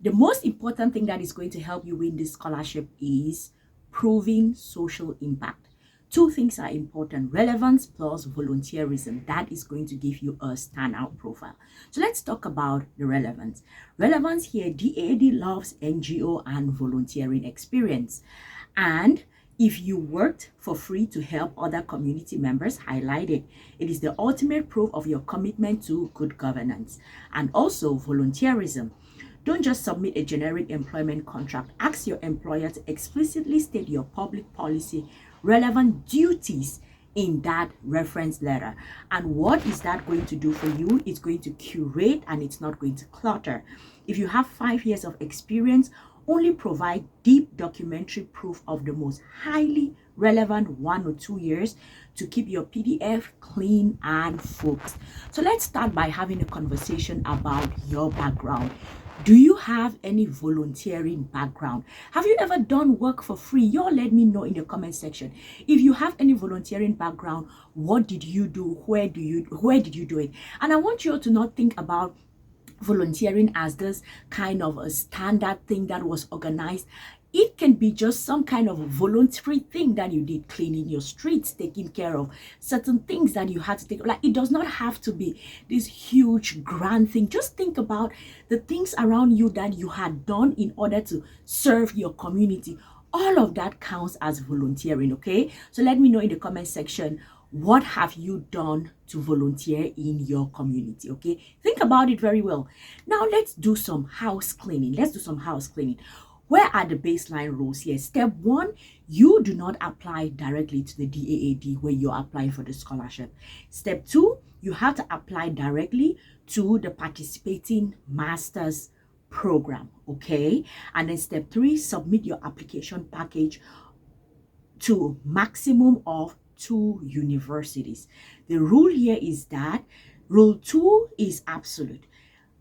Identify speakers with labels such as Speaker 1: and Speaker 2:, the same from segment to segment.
Speaker 1: The most important thing that is going to help you win this scholarship is proving social impact. Two things are important: relevance plus volunteerism. That is going to give you a standout profile. So let's talk about the relevance. Relevance here, DAAD loves NGO and volunteering experience. And if you worked for free to help other community members, highlight it. It is the ultimate proof of your commitment to good governance. And also volunteerism. Don't just submit a generic employment contract. Ask your employer to explicitly state your public policy relevant duties in that reference letter. And what is that going to do for you? It's going to curate and it's not going to clutter. If you have 5 years of experience, only provide deep documentary proof of the most highly relevant 1 or 2 years to keep your PDF clean and focused. So let's start by having a conversation about your background. Do you have any volunteering background? Have you ever done work for free? Y'all let me know in the comment section. If you have any volunteering background, what did you do? Where did you do it? And I want you all to not think about volunteering as this kind of a standard thing that was organized. It can be just some kind of voluntary thing that you did, cleaning your streets, taking care of certain things that you had to take. Like, it does not have to be this huge grand thing. Just think about the things around you that you had done in order to serve your community. All of that counts as volunteering, okay? So let me know in the comment section, what have you done to volunteer in your community? Okay, think about it very well. Now let's do some house cleaning. Where are the baseline rules here? Step 1, you do not apply directly to the DAAD when you're applying for the scholarship. Step 2, you have to apply directly to the participating master's program, okay? And then step 3, submit your application package to maximum of 2 universities. The rule here is that rule 2 is absolute.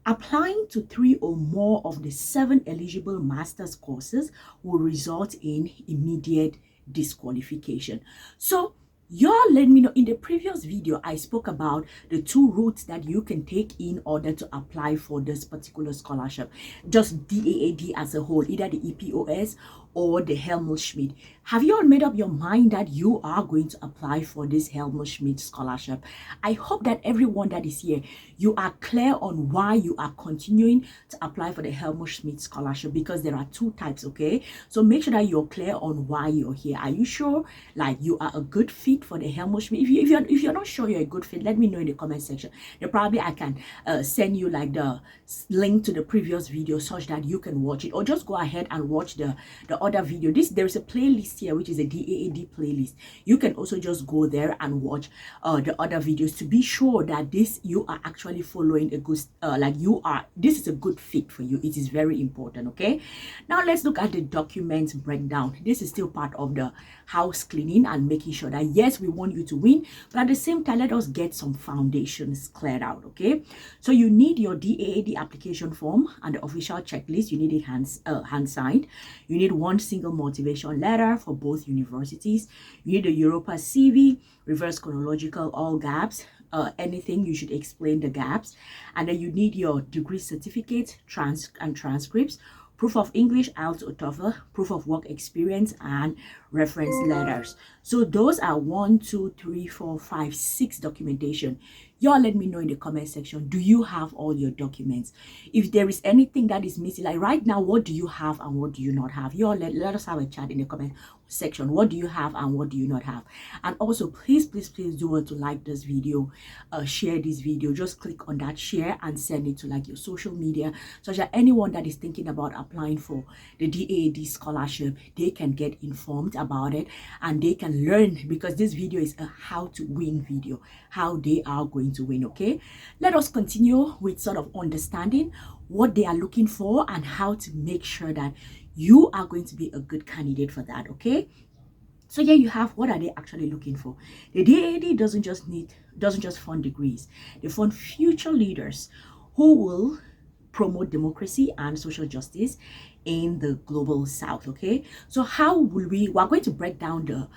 Speaker 1: Applying to 3 or more of the 7 eligible master's courses will result in immediate disqualification. So y'all let me know. In the previous video, I spoke about the 2 routes that you can take in order to apply for this particular scholarship. Just DAAD as a whole, either the EPOS or the Helmut Schmidt. Have you all made up your mind that you are going to apply for this Helmut Schmidt scholarship? I hope that everyone that is here, you are clear on why you are continuing to apply for the Helmut Schmidt scholarship, because there are 2 types, okay? So make sure that you're clear on why you're here. Are you sure like you are a good fit for the Helmut Schmidt? If you're not sure you're a good fit, let me know in the comment section. Then probably I can send you like the link to the previous video such that you can watch it, or just go ahead and watch the other video. There's a playlist here which is a DAAD playlist. You can also just go there and watch the other videos to be sure that you are actually following a good this is a good fit for you. It is very important, okay? Now let's look at the documents breakdown. This is still part of the house cleaning and making sure that yes, we want you to win, but at the same time, let us get some foundations cleared out, okay? So you need your DAAD application form and the official checklist. You need it hand signed. You need 1 single motivation letter for both universities. You need a Europa CV, reverse chronological, all gaps. Anything you should explain the gaps. And then you need your degree certificate, transcripts, proof of English, IELTS or TOEFL, proof of work experience, and reference letters. So those are 1, 2, 3, 4, 5, 6 documentation. Y'all let me know in the comment section, do you have all your documents? If there is anything that is missing, like right now, what do you have and what do you not have? Y'all let us have a chat in the comment section. What do you have and what do you not have? And also, please do want to like this video, share this video. Just click on that share and send it to like your social media, so that anyone that is thinking about applying for the DAAD scholarship, they can get informed about it and they can learn, because this video is a how to win video, how they are going to win, okay? Let us continue with sort of understanding what they are looking for and how to make sure that you are going to be a good candidate for that, okay? So here you have what are they actually looking for. The DAAD doesn't just fund degrees. They fund future leaders who will promote democracy and social justice in the global south. Okay, so how will we're going to break down the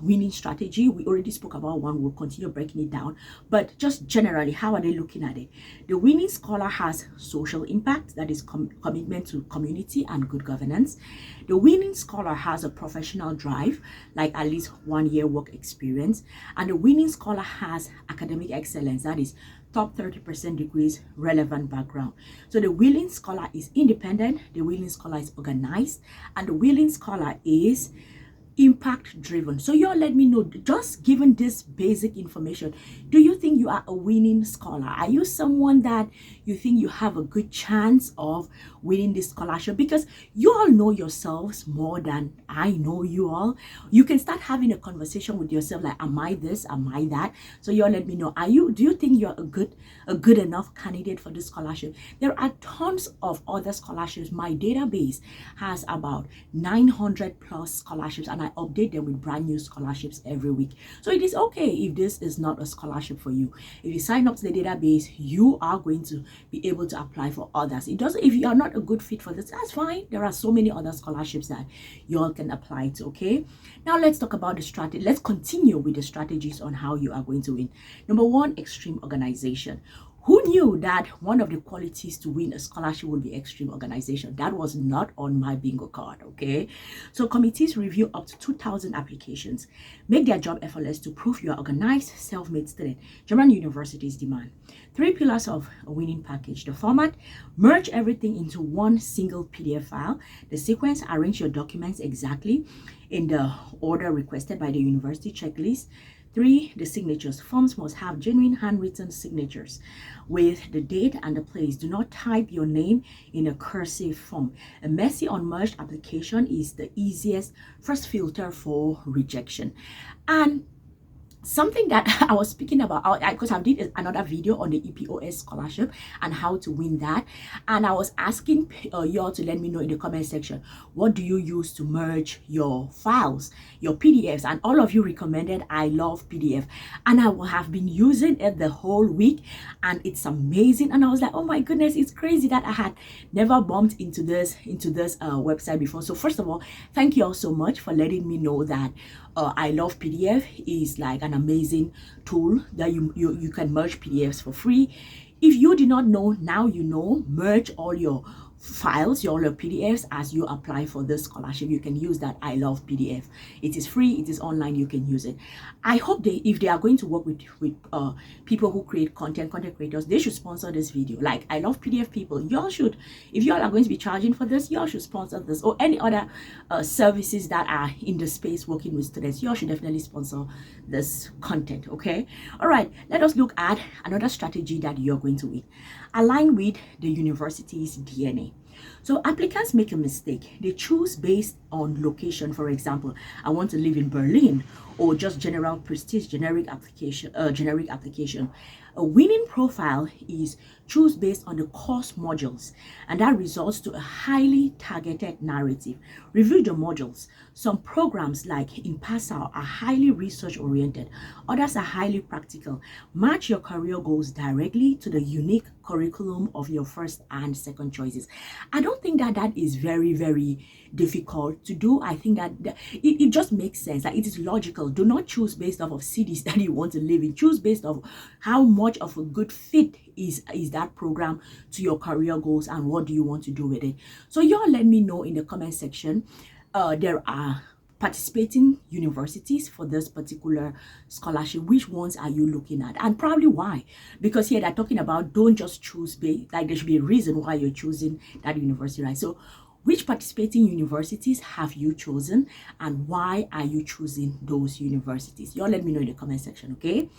Speaker 1: winning strategy. We already spoke about one, we'll continue breaking it down, but just generally, how are they looking at it? The winning scholar has social impact, that is commitment to community and good governance. The winning scholar has a professional drive, like at least 1 year work experience, and the winning scholar has academic excellence, that is top 30% degrees, relevant background. So the willing scholar is independent, the willing scholar is organized, and the willing scholar is impact driven. So you all let me know, just given this basic information, do you think you are a winning scholar? Are you someone that you think you have a good chance of winning this scholarship? Because you all know yourselves more than I know you all. You can start having a conversation with yourself like, am I this, am I that? So you all let me know, do you think you're a good enough candidate for this scholarship? There are tons of other scholarships. My database has about 900 plus scholarships, and I update them with brand new scholarships every week. So it is okay if this is not a scholarship for you. If you sign up to the database, you are going to be able to apply for others. It doesn't, if you are not a good fit for this, that's fine. There are so many other scholarships that you all can apply to. Okay, now let's talk about the strategy. Let's continue with the strategies on how you are going to win. Number one, extreme organization. Who knew that one of the qualities to win a scholarship would be extreme organization? That was not on my bingo card, okay? So committees review up to 2,000 applications, make their job effortless to prove you are organized, self-made student. German universities demand 3 pillars of a winning package. The format, merge everything into one single PDF file. The sequence, arrange your documents exactly in the order requested by the university checklist. 3, the signatures. Forms must have genuine handwritten signatures with the date and the place. Do not type your name in a cursive form. A messy unmerged application is the easiest first filter for rejection. And something that I was speaking about, because I did another video on the EPOS scholarship and how to win that, and I was asking y'all to let me know in the comment section, what do you use to merge your files, your PDFs? And all of you recommended I love PDF, and I will have been using it the whole week, and it's amazing. And I was like, oh my goodness, it's crazy that I had never bumped into this website before. So first of all, thank you all so much for letting me know that I love PDF is like an amazing tool that you can merge PDFs for free. If you did not know, now you know. Merge all your files, your PDFs as you apply for this scholarship. You can use that I love PDF. It is free, it is online, you can use it. I hope if they are going to work with people who create content creators, they should sponsor this video. Like I love PDF people, y'all should, if y'all are going to be charging for this, y'all should sponsor this, or any other services that are in the space working with students. Y'all should definitely sponsor this content. Okay, all right, let us look at another strategy that you're going to win. Align with the university's DNA. So applicants make a mistake. They choose based on location. For example, I want to live in Berlin, or just general prestige, generic application. A winning profile is choose based on the course modules, and that results to a highly targeted narrative. Review the modules. Some programs like in Passau are highly research oriented, others are highly practical. Match your career goals directly to the unique curriculum of your first and second choices. I don't think that is very, very difficult to do. I think that it just makes sense. Like, it is logical. Do not choose based off of cities that you want to live in. Choose based off how much of a good fit is that program to your career goals, and what do you want to do with it. So y'all let me know in the comment section. There are participating universities for this particular scholarship. Which ones are you looking at, and probably why? Because here they're talking about don't just choose like there should be a reason why you're choosing that university, right? So which participating universities have you chosen, and why are you choosing those universities? Y'all let me know in the comment section. Okay,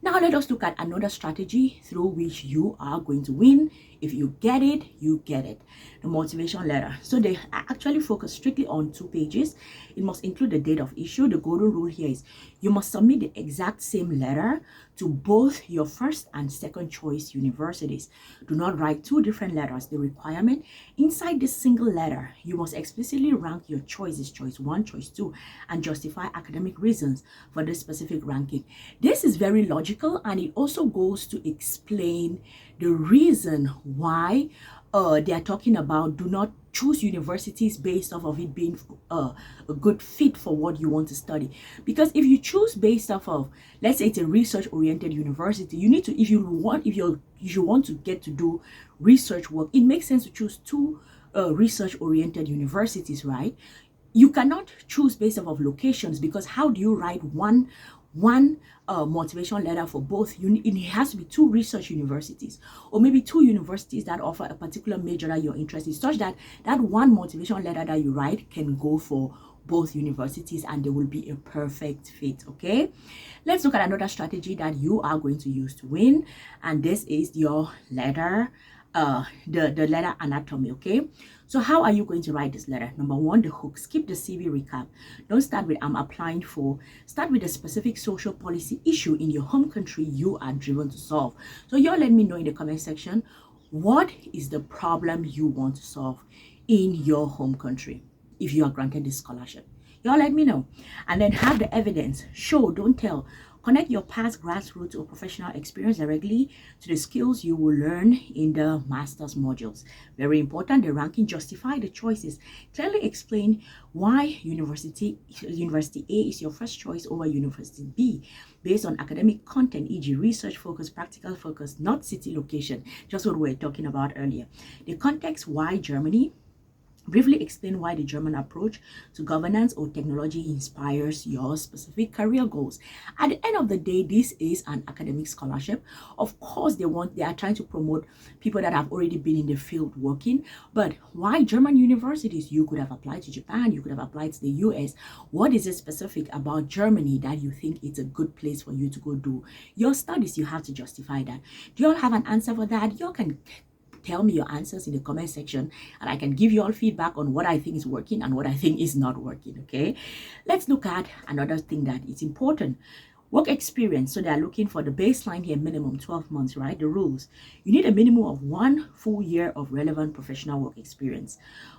Speaker 1: now let us look at another strategy through which you are going to win. If you get it, you get it. The motivation letter. So they actually focus strictly on 2 pages. It must include the date of issue. The golden rule here is you must submit the exact same letter to both your first and second choice universities. Do not write 2 different letters. The requirement inside this single letter, you must explicitly rank your choices, choice 1, choice 2, and justify academic reasons for this specific ranking. This is very logical, and it also goes to explain the reason why they are talking about do not choose universities based off of it being a good fit for what you want to study. Because if you choose based off of, let's say it's a research oriented university, you need to, if you want to get to do research work, it makes sense to choose two research oriented universities, right? You cannot choose based off of locations, because how do you write one motivation letter for both? It has to be two research universities, or maybe two universities that offer a particular major that you're interested in, such that that one motivation letter that you write can go for both universities and they will be a perfect fit. Okay, let's look at another strategy that you are going to use to win, and this is your letter, the letter anatomy. Okay, so how are you going to write this letter? Number one, the hook. Skip the CV recap. Don't start with I'm applying for. Start with a specific social policy issue in your home country you are driven to solve. So y'all let me know in the comment section, what is the problem you want to solve in your home country if you are granted this scholarship? Y'all let me know. And then have the evidence. Show, don't tell. Connect your past grassroots or professional experience directly to the skills you will learn in the master's modules. Very important. The ranking justify the choices. Clearly explain why University A is your first choice over University B based on academic content, e.g. research focus, practical focus, not city location. Just what we were talking about earlier. The context, why Germany. Briefly explain why the German approach to governance or technology inspires your specific career goals. At the end of the day, this is an academic scholarship. Of course, they are trying to promote people that have already been in the field working. But why German universities? You could have applied to Japan, you could have applied to the US. What is it specific about Germany that you think it's a good place for you to go do your studies? You have to justify that. Do you all have an answer for that? You all can tell me your answers in the comment section, and I can give you all feedback on what I think is working and what I think is not working. Okay, let's look at another thing that is important. Work experience. So they are looking for the baseline here, minimum 12 months, right? The rules. You need a minimum of 1 full year of relevant professional work experience.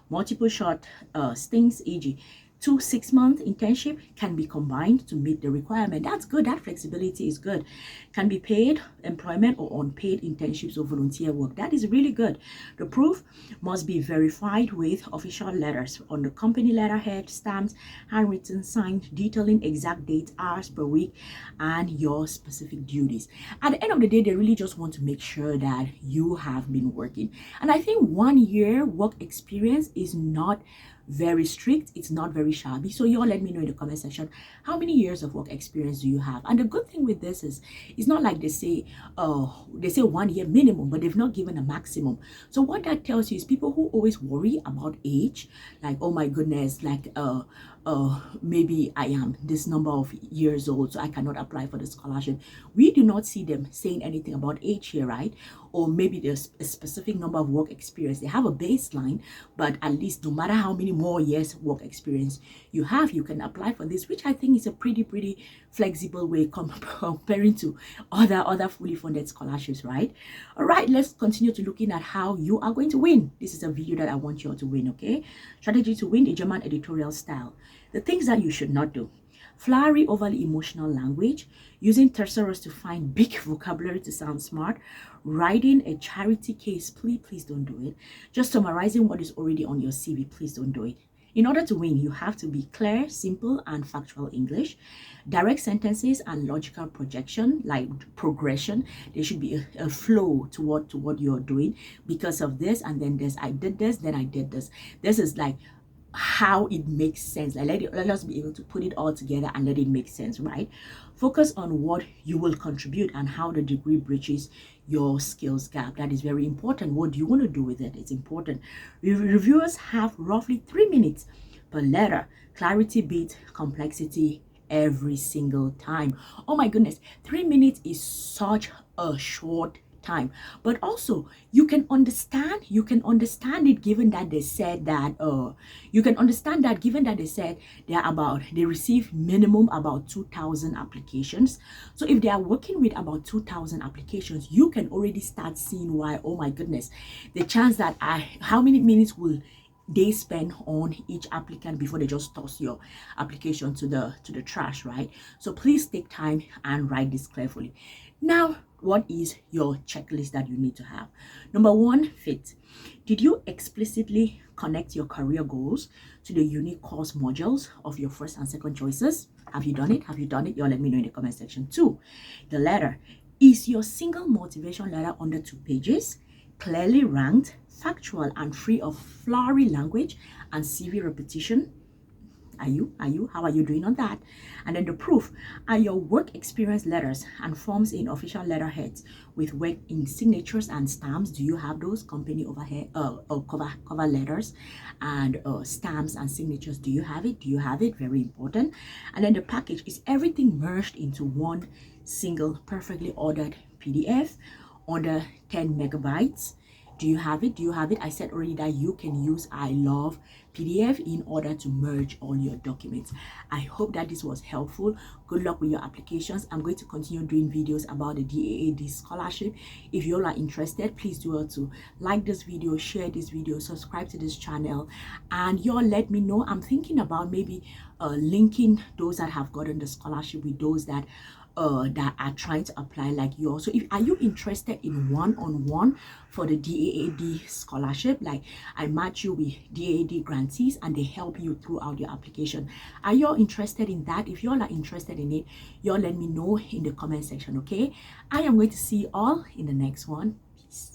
Speaker 1: Multiple short stints, e.g. 2 6-month internship can be combined to meet the requirement. That's good. That flexibility is good. Can be paid employment or unpaid internships or volunteer work. That is really good. The proof must be verified with official letters on the company letterhead, stamps, handwritten, signed, detailing exact dates, hours per week, and your specific duties. At the end of the day, they really just want to make sure that you have been working. And I think 1 year work experience is not very strict, it's not very shabby. So you all let me know in the comment section, how many years of work experience do you have? And the good thing with this is, it's not like they say 1 year minimum, but they've not given a maximum. So what that tells you is people who always worry about age, like, oh my goodness, like maybe I am this number of years old, so I cannot apply for the scholarship. We do not see them saying anything about age here, right? Or maybe there's a specific number of work experience. They have a baseline, but at least no matter how many more years work experience you have, you can apply for this, which I think is a pretty flexible way comparing to other fully funded scholarships, right? All right, let's continue to looking at how you are going to win. This is a video that I want you all to win. Okay, strategy to win: the German editorial style. The things that you should not do: flowery, overly emotional language, using thesaurus to find big vocabulary to sound smart, writing a charity case, please don't do it. Just summarizing what is already on your CV, please don't do it. In order to win, you have to be clear, simple, and factual English, direct sentences, and logical projection, like progression. There should be a flow to what you're doing. Because of this, and then this, I did this, then I did this. This is like how it makes sense. Like let us be able to put it all together and let it make sense, right? Focus on what you will contribute and how the degree bridges your skills gap. That is very important. What do you want to do with it? It's important. Reviewers have roughly 3 minutes per letter. Clarity beats complexity every single time. Oh my goodness, 3 minutes is such a short time, but also you can understand it, given that they said that they receive minimum about 2,000 applications. So if they are working with about 2,000 applications, you can already start seeing why, oh my goodness, the chance that how many minutes will they spend on each applicant before they just toss your application to the trash, right? So please take time and write this carefully. Now, what is your checklist that you need to have? Number one, fit. Did you explicitly connect your career goals to the unique course modules of your first and second choices? Have you done it? Have you done it? Y'all let me know in the comment section. Two, the letter. Is your single motivation letter under 2 pages, clearly ranked, factual, and free of flowery language and CV repetition? Are you? How are you doing on that? And then the proof. Are your work experience letters and forms in official letterheads with work in signatures and stamps? Do you have those company overhead cover letters and stamps and signatures? Do you have it? Do you have it? Very important. And then the package. Is everything merged into one single perfectly ordered PDF under 10 megabytes? Do you have it? Do you have it? I said already that you can use I love PDF in order to merge all your documents. I hope that this was helpful. Good luck with your applications. I'm going to continue doing videos about the DAAD scholarship. If you all are interested, please do well to like this video, share this video, subscribe to this channel, and you all let me know. I'm thinking about maybe linking those that have gotten the scholarship with those that are trying to apply like you. So if are you interested in one-on-one for the DAAD scholarship, like I match you with DAAD grantees and they help you throughout your application? Are you all interested in that? If you all are interested in it, you all let me know in the comment section. Okay, I am going to see you all in the next one. Peace.